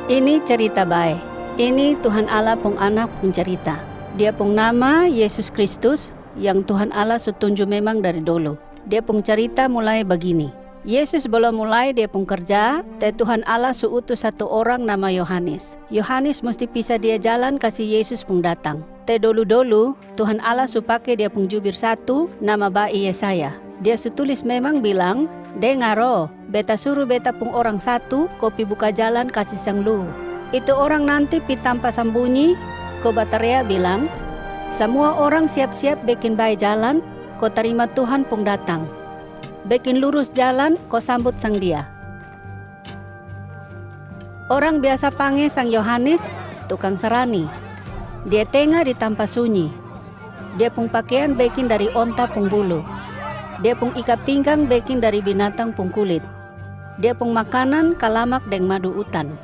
Ini cerita baik. Ini Tuhan Allah pung anak pung cerita. Dia pung nama Yesus Kristus yang Tuhan Allah setunjuk memang dari dulu. Dia pung cerita mulai begini. Yesus belum mulai dia pung kerja, dan Tuhan Allah seutus satu orang nama Yohanes. Yohanes mesti pisah dia jalan kasih Yesus pung datang. Te dulu-dulu Tuhan Allah supake dia pung jubir satu nama Bai Yesaya. Dia setulis memang bilang, "Dengaro, beta suruh beta pung orang satu kopi buka jalan kasih sang lu." Itu orang nanti pi tanpa sembunyi, ko bataria bilang, "Semua orang siap-siap bikin baik jalan, ko terima Tuhan pung datang. Bikin lurus jalan, ko sambut sang dia." Orang biasa panggil sang Yohanes, tukang serani. Dia tengah di tanpa sunyi. Dia pung pakaian bikin dari onta pung bulu. Dia pung ikat pinggang bikin dari binatang pung kulit. Dia pung makanan kalamak deng madu utan.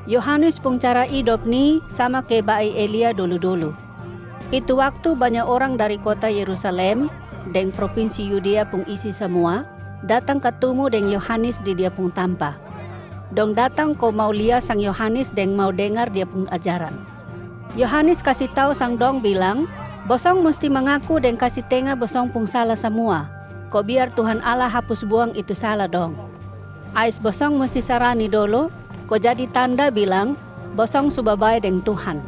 Yohanes pung cara hidup ni sama kayak Bai Elia dulu-dulu. Itu waktu banyak orang dari kota Yerusalem deng provinsi Yudea pung isi semua datang ketemu deng Yohanes di dia pung tampa. Dong datang ko mau lihat sang Yohanes deng mau dengar dia pung ajaran. Yohanes kasih tahu sang dong bilang, "Bosong mesti mengaku deng kasih tengah bosong pung salah semua. Ko biar Tuhan Allah hapus buang itu salah dong. Ais bosong mesti sarani dulu, ko jadi tanda bilang bosong sudah baik deng Tuhan.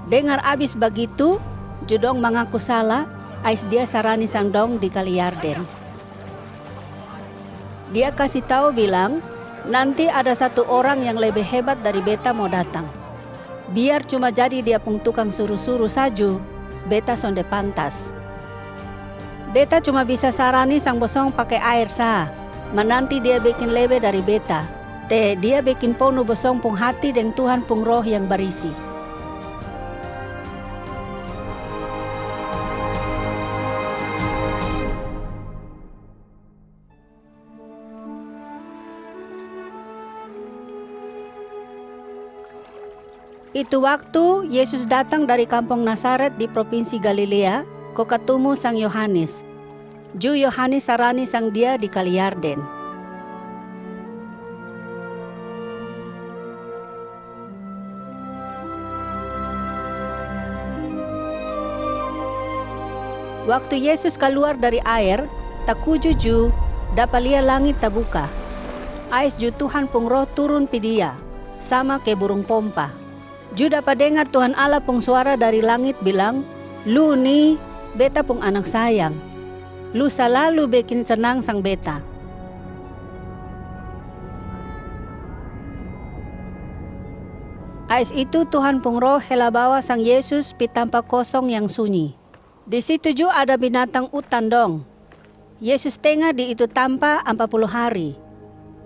Dengar abis begitu, judong mengaku salah, ais dia sarani sang dong di Kali Yarden. Dia kasih tahu bilang, nanti ada satu orang yang lebih hebat dari beta mau datang. Biar cuma jadi dia pung tukang suruh-suruh saja, beta sonde pantas. Beta cuma bisa sarani sang bosong pakai air sah, menanti dia bikin lebih dari beta. Te dia bikin penuh bosong pung hati deng Tuhan pung roh yang berisi." Itu waktu Yesus datang dari kampung Nazaret di provinsi Galilea, ko ketemu sang Yohanes. Ju Yohanes sarani sang dia di Kali Yarden. Waktu Yesus keluar dari air, takuju ju dapat lihat langit terbuka. Ais ju Tuhan pung roh turun pi dia, sama ke burung pompa. Ju dapat dengar Tuhan Allah pung suara dari langit bilang, "Lu nih, beta pung anak sayang. Lu selalu bikin senang sang beta." Ais itu Tuhan pung roh hela bawa sang Yesus pi tampa kosong yang sunyi. Di situ juga ada binatang utan dong. Yesus tengah di itu tampa 40 hari.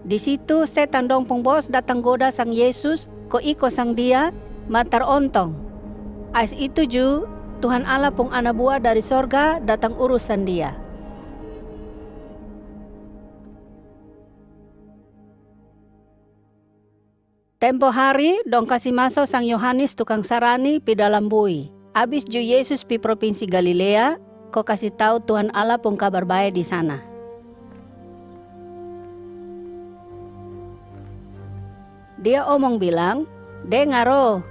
Di situ setan dong pung bos datang goda sang Yesus, ko iko sang dia, matar ontong. Ais itu ju Tuhan Allah pung anak buah dari sorga datang urusan dia. Tempo hari dong kasih masuk sang Yohanes tukang sarani pi dalam bui. Abis ju Yesus pi provinsi Galilea, ko kasih tahu Tuhan Allah pung kabar baik di sana. Dia omong bilang, "Dengaro,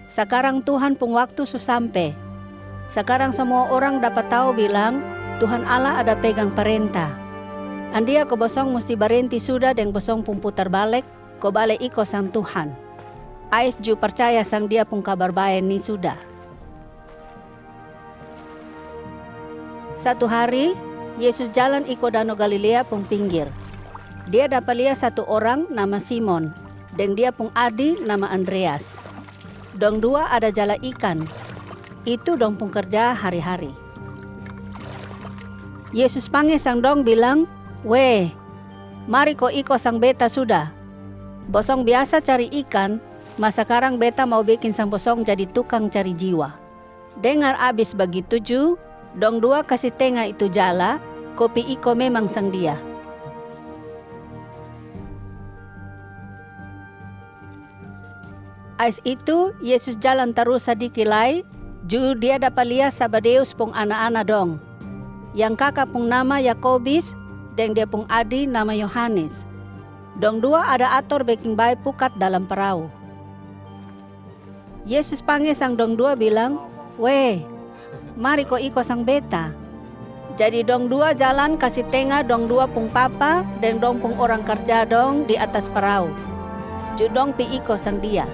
sekarang Tuhan pung waktu su sampai. Sekarang semua orang dapat tahu bilang Tuhan Allah ada pegang perintah. Andia ko bosong mesti berhenti sudah deng bosong pung putar balik, ko balik iko sang Tuhan. Ais ju percaya sang dia pung kabar baik ni sudah." Satu hari, Yesus jalan iko danau Galilea pung pinggir. Dia dapat lihat satu orang nama Simon, deng dia pung adi nama Andreas. Dong dua ada jala ikan. Itu dong pung kerja hari-hari. Yesus panggil sang dong bilang, "Weh, mari ko iko sang beta sudah. Bosong biasa cari ikan, mas sekarang beta mau bikin sang bosong jadi tukang cari jiwa." Dengar abis begitu ju, dong dua kasih tengah itu jala, kopi iko memang sang dia. Ais itu Yesus jalan terus sedikit lagi, ju dia dapat lihat Sabadeus pung anak-anak dong. Yang kakak pung nama Yakobus, dan dia pung adi nama Yohanes. Dong dua ada ator baking bae pukat dalam perahu. Yesus panggil sang dong dua bilang, "Weh, mari ko iko sang beta." Jadi dong dua jalan kasih tengah dong dua pung papa dan dong pung orang kerja dong di atas perahu. Judong pi iko sang dia.